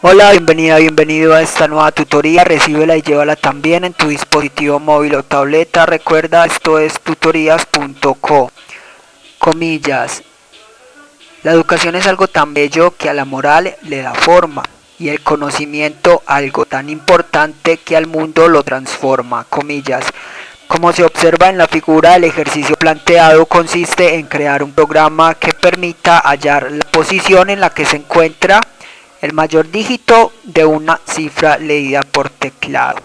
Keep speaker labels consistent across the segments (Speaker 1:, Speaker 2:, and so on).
Speaker 1: Hola, bienvenido a esta nueva tutoría. Recíbela y llévala también en tu dispositivo móvil o tableta. Recuerda, esto es tutorías.co. Comillas. La educación es algo tan bello que a la moral le da forma, y el conocimiento algo tan importante que al mundo lo transforma. Comillas. Como se observa en la figura, el ejercicio planteado consiste en crear un programa que permita hallar la posición en la que se encuentra el mayor dígito de una cifra leída por teclado.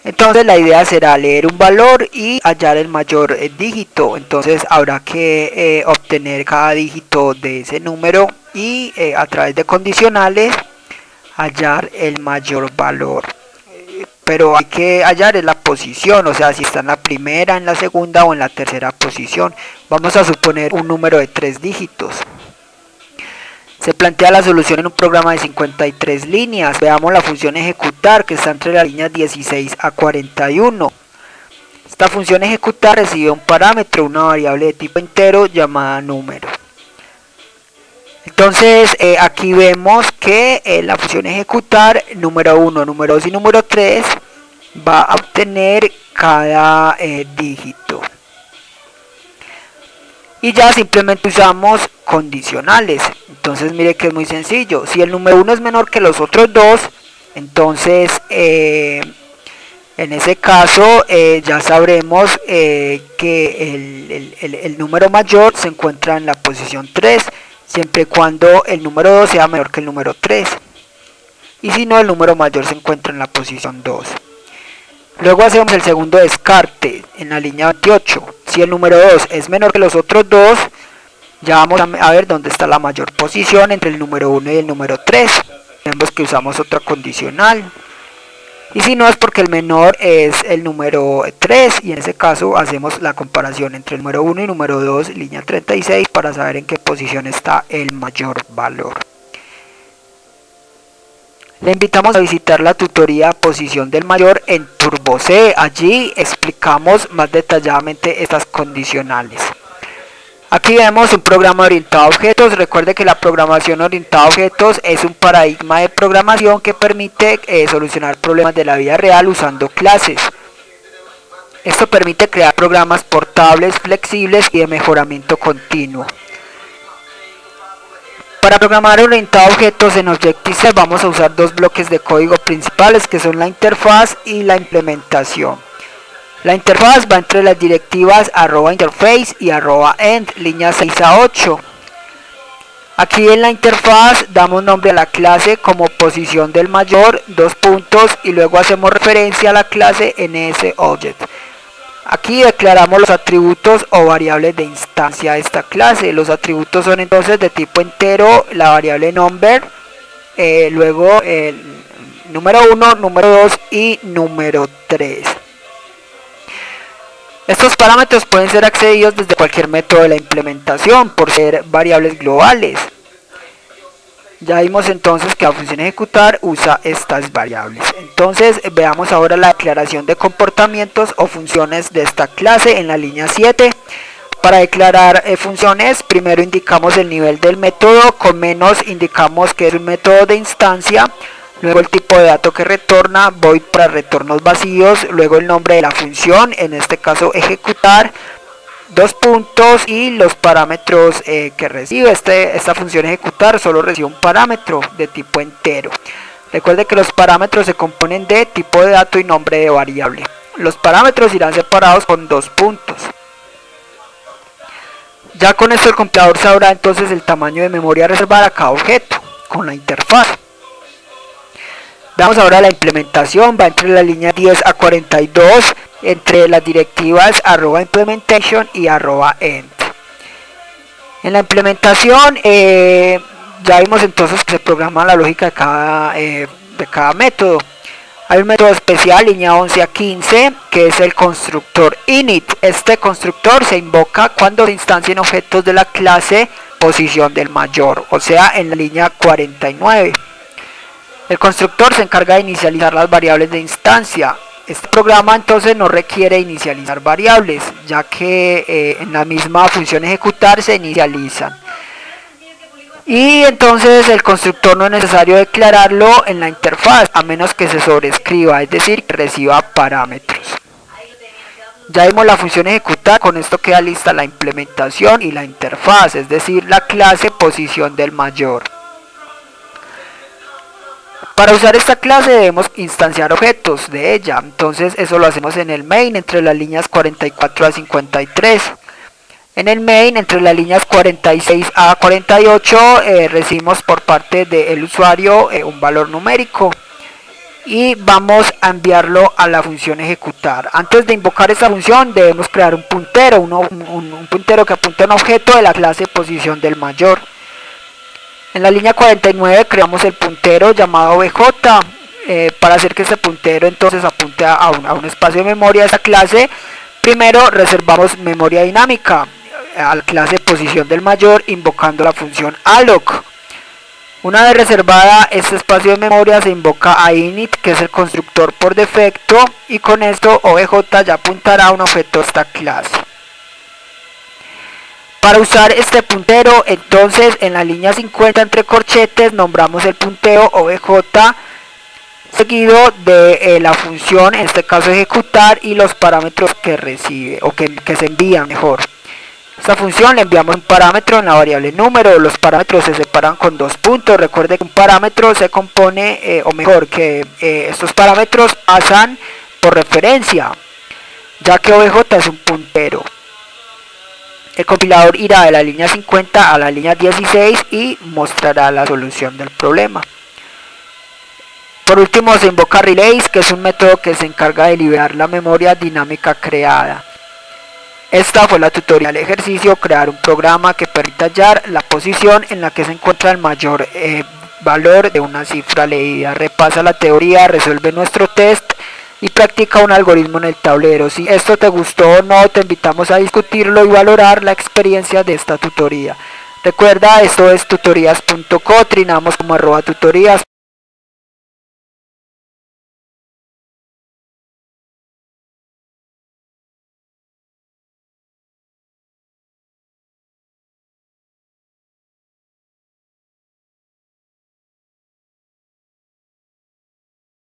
Speaker 1: Entonces la idea será leer un valor y hallar el mayor dígito. Entonces habrá que obtener cada dígito de ese número y a través de condicionales hallar el mayor valor. Pero hay que hallar en la posición, o sea, si está en la primera, en la segunda o en la tercera posición. Vamos a suponer un número de 3 dígitos. Se plantea la solución en un programa de 53 líneas. Veamos la función ejecutar, que está entre las líneas 16 a 41. Esta función ejecutar recibe un parámetro, una variable de tipo entero llamada número. Entonces aquí vemos que la función ejecutar número 1, número 2 y número 3 va a obtener cada dígito. Y ya simplemente usamos condicionales. Entonces mire que es muy sencillo. Si el número 1 es menor que los otros dos, entonces en ese caso ya sabremos que el número mayor se encuentra en la posición 3, siempre y cuando el número 2 sea menor que el número 3. Y si no, el número mayor se encuentra en la posición 2. Luego hacemos el segundo descarte en la línea 28. Si el número 2 es menor que los otros dos, ya vamos a ver dónde está la mayor posición entre el número 1 y el número 3. Vemos que usamos otra condicional. Y si no, es porque el menor es el número 3, y en ese caso hacemos la comparación entre el número 1 y el número 2, línea 36, para saber en qué posición está el mayor valor. Le invitamos a visitar la tutoría Posición del Mayor en TurboC. Allí explicamos más detalladamente estas condicionales. Aquí vemos un programa orientado a objetos. Recuerde que la programación orientada a objetos es un paradigma de programación que permite solucionar problemas de la vida real usando clases. Esto permite crear programas portables, flexibles y de mejoramiento continuo. Para programar orientado a objetos en Objective-C vamos a usar dos bloques de código principales, que son la interfaz y la implementación. La interfaz va entre las directivas @interface y @end, líneas 6 a 8. Aquí en la interfaz damos nombre a la clase como posición del mayor, dos puntos, y luego hacemos referencia a la clase NSObject. Aquí declaramos los atributos o variables de instancia de esta clase. Los atributos son entonces de tipo entero, la variable number, luego el número 1, número 2 y número 3. Estos parámetros pueden ser accedidos desde cualquier método de la implementación por ser variables globales. Ya vimos entonces que la función ejecutar usa estas variables. Entonces veamos ahora la declaración de comportamientos o funciones de esta clase en la línea 7. Para declarar funciones, primero indicamos el nivel del método, con menos indicamos que es un método de instancia, luego el tipo de dato que retorna, void para retornos vacíos, luego el nombre de la función, en este caso ejecutar, dos puntos, y los parámetros que recibe. Esta función ejecutar solo recibe un parámetro de tipo entero. Recuerde que los parámetros se componen de tipo de dato y nombre de variable. Los parámetros irán separados con dos puntos. Ya con esto el compilador sabrá entonces el tamaño de memoria reservada a cada objeto con la interfaz. Veamos ahora la implementación. Va entre la línea 10 a 42, entre las directivas @implementation y @end. En la implementación ya vimos entonces que se programa la lógica de cada método. Hay un método especial, línea 11 a 15, que es el constructor init. Este constructor se invoca cuando se instancien objetos de la clase posición del mayor, o sea en la línea 49. El constructor se encarga de inicializar las variables de instancia. Este programa entonces no requiere inicializar variables, ya que en la misma función ejecutar se inicializan. Y entonces el constructor no es necesario declararlo en la interfaz, a menos que se sobrescriba, es decir, que reciba parámetros. Ya vimos la función ejecutar, con esto queda lista la implementación y la interfaz, es decir, la clase posición del mayor. Para usar esta clase debemos instanciar objetos de ella, entonces eso lo hacemos en el main entre las líneas 44 a 53. En el main entre las líneas 46 a 48 recibimos por parte del usuario un valor numérico y vamos a enviarlo a la función ejecutar. Antes de invocar esta función debemos crear un puntero, un puntero que apunte a un objeto de la clase posición del mayor. En la línea 49 creamos el puntero llamado obj para hacer que este puntero entonces apunte a un espacio de memoria de esa clase. Primero reservamos memoria dinámica a la clase posición del mayor invocando la función alloc. Una vez reservada este espacio de memoria se invoca a init, que es el constructor por defecto, y con esto obj ya apuntará a un objeto de esta clase. Para usar este puntero, entonces en la línea 50 entre corchetes nombramos el puntero obj seguido de la función, en este caso ejecutar, y los parámetros que recibe o que se envían mejor. Esta función le enviamos un parámetro en la variable número. Los parámetros se separan con 2 puntos. Recuerde que un parámetro se compone, o mejor, que estos parámetros pasan por referencia, ya que obj es un puntero. El compilador irá de la línea 50 a la línea 16 y mostrará la solución del problema. Por último se invoca relays, que es un método que se encarga de liberar la memoria dinámica creada. Esta fue la tutorial ejercicio, crear un programa que permita hallar la posición en la que se encuentra el mayor valor de una cifra leída. Repasa la teoría, resuelve nuestro test y practica un algoritmo en el tablero. Si esto te gustó o no, te invitamos a discutirlo y valorar la experiencia de esta tutoría. Recuerda, esto es tutorías.co, trinamos como @tutorías.